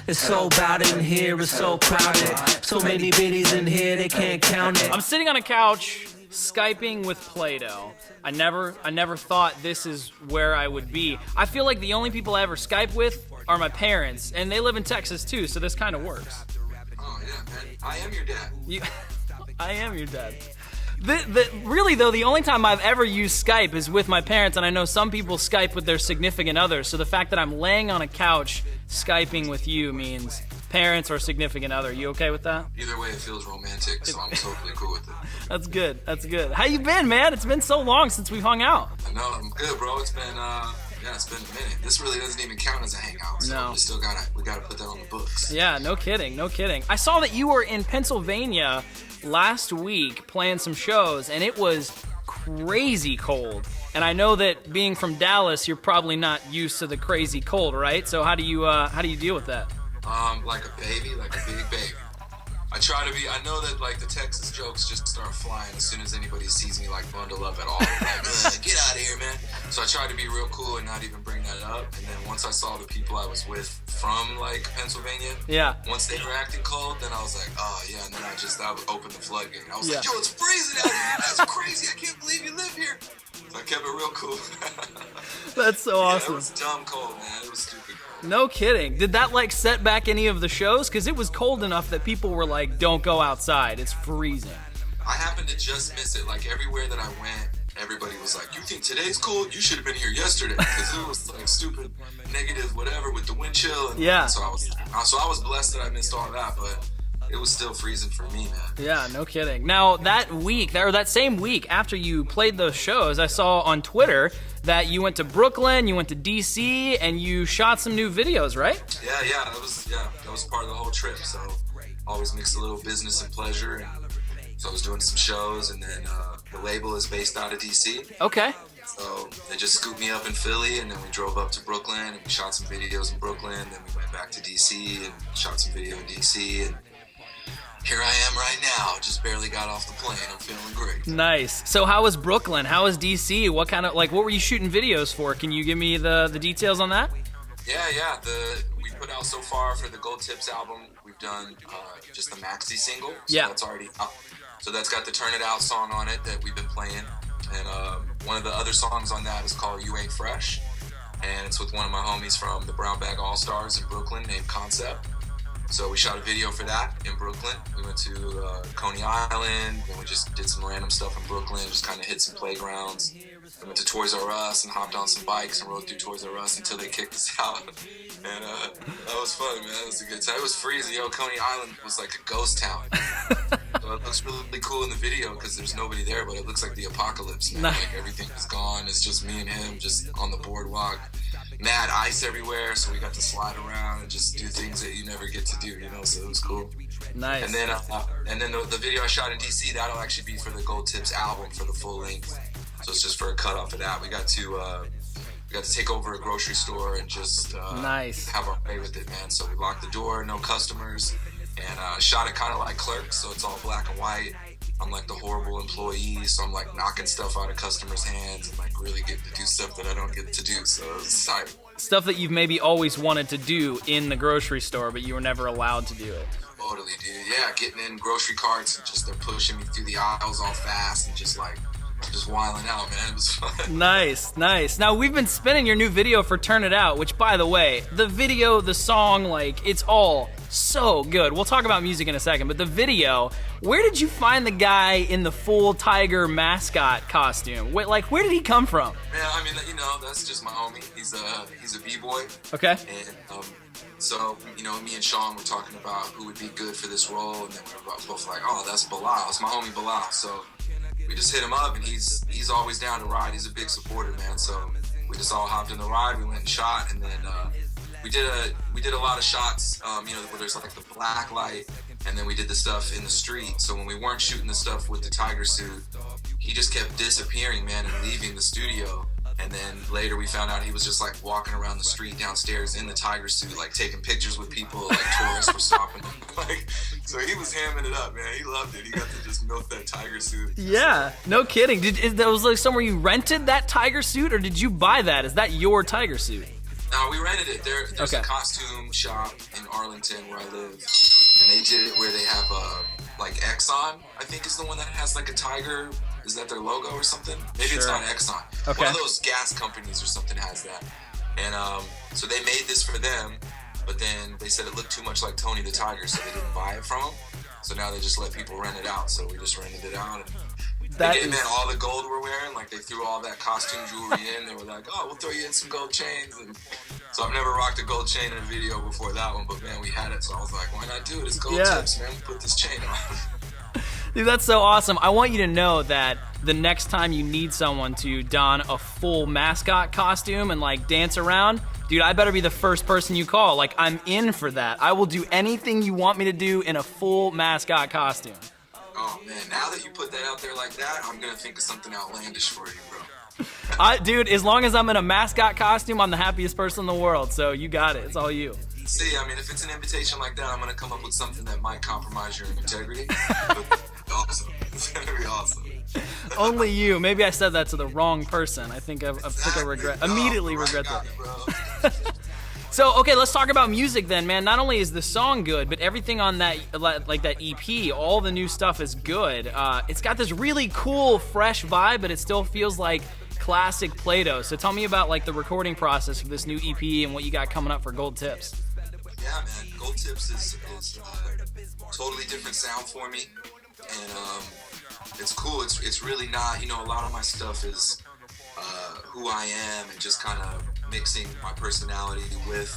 It's so bad in here, it's so crowded. So many biddies in here, they can't count it. I'm sitting on a couch, Skyping with Playdough. I never thought this is where I would be. I feel like the only people I ever Skype with are my parents, and they live in Texas too, so this kind of works. Oh yeah, man. I am your dad. I am your dad. Really though, the only time I've ever used Skype is with my parents, and I know some people Skype with their significant others, so the fact that I'm laying on a couch Skyping with you means parents or significant other. You okay with that? Either way, it feels romantic, so I'm totally cool with it. That's good. That's good. How you been, man? It's been so long since we've hung out. I know, I'm good, bro. It's been it's been a minute. This really doesn't even count as a hangout, so No. we gotta put that on the books. Yeah, no kidding. I saw that you were in Pennsylvania last week playing some shows, and it was crazy cold. And I know that being from Dallas, you're probably not used to the crazy cold, right? So how do you deal with that? Like a baby, like a big baby. I know that like the Texas jokes just start flying as soon as anybody sees me like bundle up at all. Like, get out of here, man. So I tried to be real cool and not even bring that up. And then once I saw the people I was with from like Pennsylvania, once they were acting cold, then I was like, oh yeah. And then I would open the floodgate. I was like, yo, it's freezing out here. That's crazy. I can't believe you live here. So I kept it real cool. That's so awesome. It was dumb cold, man. It was stupid cold. No kidding. Did that like set back any of the shows? Because it was cold enough that people were like, don't go outside. It's freezing. I happened to just miss it. Like everywhere that I went, everybody was like, you think today's cold? You should have been here yesterday. Because it was like stupid negative whatever with the wind chill. And so I was blessed that I missed all that, but it was still freezing for me, man. Yeah, no kidding. Now, that same week after you played those shows, I saw on Twitter that you went to Brooklyn, you went to DC, and you shot some new videos, right? Yeah, that was part of the whole trip. So always mixed a little business and pleasure. And so I was doing some shows, and then the label is based out of DC. Okay. So they just scooped me up in Philly, and then we drove up to Brooklyn, and we shot some videos in Brooklyn. Then we went back to DC and shot some video in DC, and here I am right now. Just barely got off the plane. I'm feeling great. Nice. So how was Brooklyn? How was DC? What were you shooting videos for? Can you give me the details on that? Yeah. We put out so far for the Gold Tips album, we've done just the maxi single. So that's already up. So that's got the Turn It Out song on it that we've been playing. And one of the other songs on that is called You Ain't Fresh. And it's with one of my homies from the Brown Bag All-Stars in Brooklyn named Concept. So we shot a video for that in Brooklyn. We went to Coney Island, and we just did some random stuff in Brooklyn, just kind of hit some playgrounds. We went to Toys R Us and hopped on some bikes and rode through Toys R Us until they kicked us out. And that was fun, man. It was a good time. It was freezing. Coney Island was like a ghost town. So it looks really cool in the video because there's nobody there, but it looks like the apocalypse, man. Like everything is gone. It's just me and him just on the boardwalk. Mad ice everywhere, so we got to slide around and just do things that you never get to do, so it was cool. Nice. And then the video I shot in DC, that'll actually be for the Gold Tips album for the full length. So it's just for a cut off of that. We got to take over a grocery store and just have our way with it, man. So we locked the door, no customers, and shot it kind of like Clerks, so it's all black and white. I'm like the horrible employee, so I'm like knocking stuff out of customers' hands and like really getting to do stuff that I don't get to do, so it's exciting. Stuff that you've maybe always wanted to do in the grocery store, but you were never allowed to do it. Totally, dude. Yeah, getting in grocery carts and just they're pushing me through the aisles all fast and just wilding out, man. It was fun. Nice. Now, we've been spinning your new video for Turn It Out, which, by the way, the video, the song, it's all so good. We'll talk about music in a second, but the video, where did you find the guy in the full tiger mascot costume? Where did he come from? Yeah, I mean, that's just my homie. He's a b-boy. Okay. And so, me and Sean were talking about who would be good for this role, and then we were both like, oh, that's Bilal. It's my homie Bilal. So we just hit him up, and he's always down to ride. He's a big supporter, man. So we just all hopped in the ride. We went and shot, and then we did a lot of shots, where there's like the black light, and then we did the stuff in the street. So when we weren't shooting the stuff with the tiger suit, he just kept disappearing, man, and leaving the studio. And then later we found out he was just like walking around the street downstairs in the tiger suit, like taking pictures with people, like tourists were stopping him. So he was hamming it up, man. He loved it. He got to just milk that tiger suit. Yeah, no kidding. That was like somewhere you rented that tiger suit, or did you buy that? Is that your tiger suit? No, we rented it. There's Okay. a costume shop in Arlington where I live, and they did it where they have like Exxon, I think is the one that has like a tiger. Is that their logo or something? Maybe it's not Exxon. Okay. One of those gas companies or something has that. And so they made this for them, but then they said it looked too much like Tony the Tiger, so they didn't buy it from him. So now they just let people rent it out. So we just rented it out. And That they gave is- man all the gold we're wearing. Like they threw all that costume jewelry in. They were like, "Oh, we'll throw you in some gold chains." And so I've never rocked a gold chain in a video before that one, but man, we had it. So I was like, "Why not do it? It's gold tips, man. Put this chain on." Dude, that's so awesome. I want you to know that the next time you need someone to don a full mascot costume and like dance around, dude, I better be the first person you call. Like, I'm in for that. I will do anything you want me to do in a full mascot costume. Oh man, now that you put that out there like that, I'm gonna think of something outlandish for you, bro. Dude, as long as I'm in a mascot costume, I'm the happiest person in the world. So you got it. It's all you. See, I mean, if it's an invitation like that, I'm gonna come up with something that might compromise your integrity. But awesome. It's gonna be awesome. Only you. Maybe I said that to the wrong person. I think I immediately regret that. So, okay, let's talk about music then, man. Not only is the song good, but everything on that, like that EP, all the new stuff is good. It's got this really cool, fresh vibe, but it still feels like classic Playdough. So tell me about like the recording process for this new EP and what you got coming up for Gold Tips. Yeah, man. Gold Tips is totally different sound for me, and it's cool. It's really not, a lot of my stuff is who I am and just kind of mixing my personality with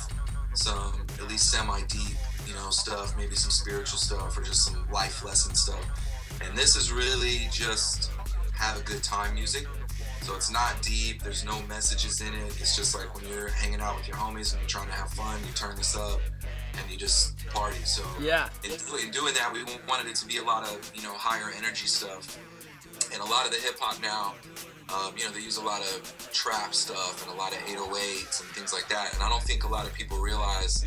some at least semi-deep, stuff, maybe some spiritual stuff or just some life lesson stuff. And this is really just have a good time music. So it's not deep, there's no messages in it. It's just like when you're hanging out with your homies and you're trying to have fun, you turn this up and you just party. So yeah, in doing that, we wanted it to be a lot of, higher energy stuff. And a lot of the hip hop now, they use a lot of trap stuff and a lot of 808s and things like that. And I don't think a lot of people realize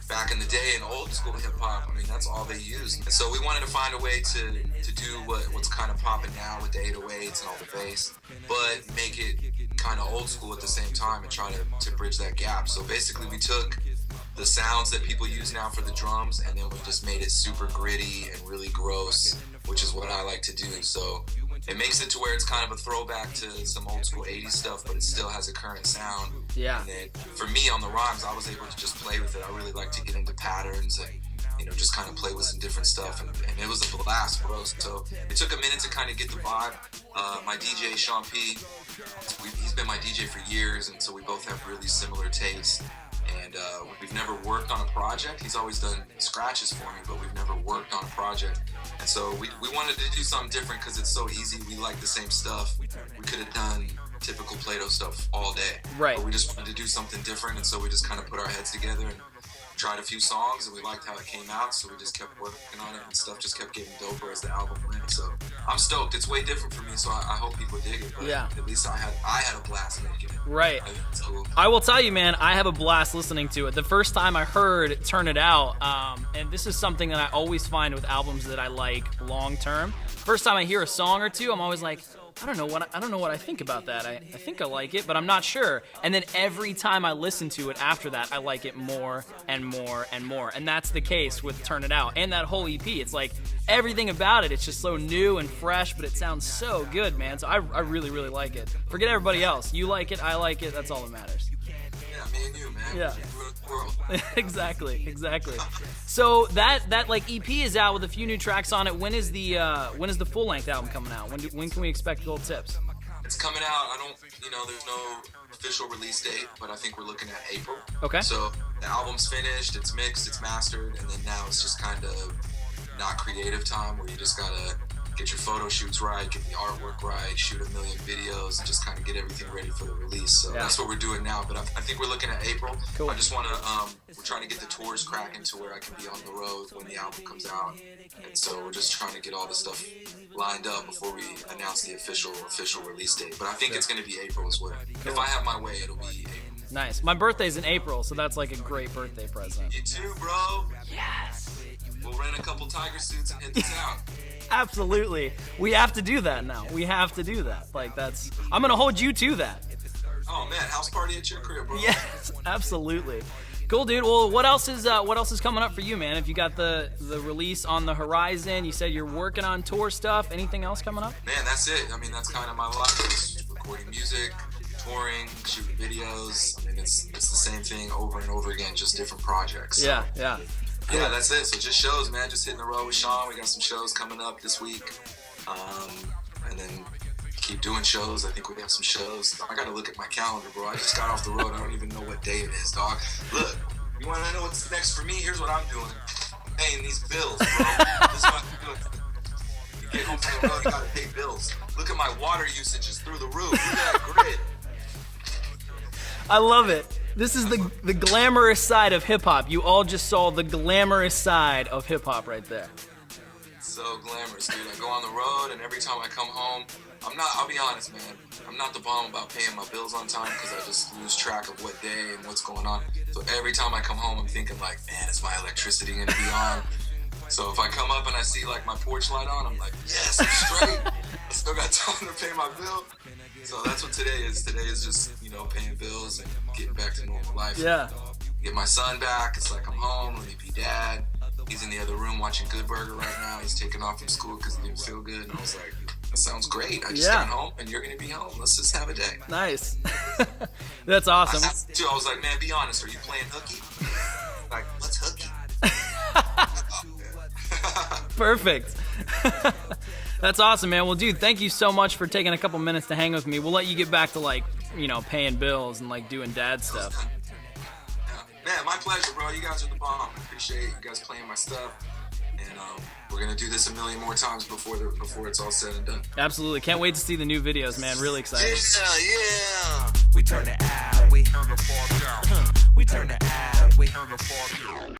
back in the day in old school hip hop, that's all they used. And so we wanted to find a way to do what's kind of popping now with the 808s and all the bass, but make it kind of old school at the same time and try to bridge that gap. So basically we took the sounds that people use now for the drums and then we just made it super gritty and really gross, which is what I like to do. So it makes it to where it's kind of a throwback to some old school 80s stuff, but it still has a current sound. Yeah. And then for me on the rhymes, I was able to just play with it. I really like to get into patterns and, just kind of play with some different stuff. And it was a blast, bro. So it took a minute to kind of get the vibe. My DJ, Sean P, he's been my DJ for years, and so we both have really similar tastes. And we've never worked on a project. He's always done scratches for me, but we've never worked on a project. And so we wanted to do something different because it's so easy. We like the same stuff. We could have done typical Playdough stuff all day. Right. But we just wanted to do something different, and so we just kind of put our heads together and tried a few songs, and we liked how it came out, so we just kept working on it, and stuff just kept getting doper as the album went. So I'm stoked. It's way different for me, so I hope people dig it. But yeah, at least I had a blast making it. Right. It's cool. I will tell you, man, I have a blast listening to it. The first time I heard Turn It Out, and this is something that I always find with albums that I like long term. First time I hear a song or two, I'm always like, I don't know what I think about that. I think I like it, but I'm not sure. And then every time I listen to it after that, I like it more and more and more. And that's the case with Turn It Out and that whole EP. It's like everything about it. It's just so new and fresh, but it sounds so good, man. So I really, really like it. Forget everybody else. You like it, I like it. That's all that matters. Yeah, me and you, man. Yeah. We're the world. Exactly. So that like EP is out with a few new tracks on it. When is the full length album coming out? When can we expect Gold Tips? It's coming out. There's no official release date, but I think we're looking at April. Okay. So the album's finished, it's mixed, it's mastered, and then now it's just kind of not creative time where you just gotta get your photo shoots right, get the artwork right, shoot a million videos, and just kind of get everything ready for the release. So that's what we're doing now. But I think we're looking at April. Cool. I just want to, we're trying to get the tours cracking to where I can be on the road when the album comes out. And so we're just trying to get all the stuff lined up before we announce the official release date. But I think it's going to be April as well. Cool. If I have my way, it'll be April. Nice. My birthday's in April, so that's like a great birthday present. You too, bro. Yes. We'll rent a couple tiger suits and hit the town. Absolutely. We have to do that now. We have to do that. Like I'm going to hold you to that. Oh man, house party at your crib, bro. Yes, absolutely. Cool, dude. Well, what else is coming up for you, man? If you got the release on the horizon, you said you're working on tour stuff. Anything else coming up? Man, that's it. I mean, that's kind of my life. Just recording music, touring, shooting videos. I mean, it's the same thing over and over again, just different projects. Yeah. Yeah, that's it. So just shows, man. Just hitting the road with Sean. We got some shows coming up this week, and then keep doing shows. I think we have some shows. I gotta look at my calendar, bro. I just got off the road. I don't even know what day it is, dog. Look, you want to know what's next for me? Here's what I'm doing. I'm paying these bills, bro. This is what I'm doing. You get home from the road, you gotta pay bills. Look at my water usage is through the roof. Look at that grid. I love it. This is the glamorous side of hip hop. You all just saw the glamorous side of hip hop right there. So glamorous, dude. I go on the road, and every time I come home, I'll be honest, man, I'm not the bomb about paying my bills on time because I just lose track of what day and what's going on. So every time I come home, I'm thinking like, man, is my electricity gonna be on? So if I come up and I see like my porch light on, I'm like, yes, I'm straight. I still got time to pay my bill. So that's what today is. Today is just, paying bills and getting back to normal life. Yeah. Get my son back. It's like I'm home. Let me be dad. He's in the other room watching Good Burger right now. He's taking off from school because he didn't feel good. And I was like, that sounds great. I just got home and you're going to be home. Let's just have a day. Nice. That's awesome. I was like, man, be honest. Are you playing hooky? Like, let's hooky. Perfect. That's awesome, man. Well, dude, thank you so much for taking a couple minutes to hang with me. We'll let you get back to paying bills and doing dad stuff. Man, my pleasure, bro. You guys are the bomb. I appreciate you guys playing my stuff. And we're going to do this a million more times before it's all said and done. Absolutely. Can't wait to see the new videos, man. Really excited. Yeah. We turn it out. We turn the far down. We turn it out. We turn the far down.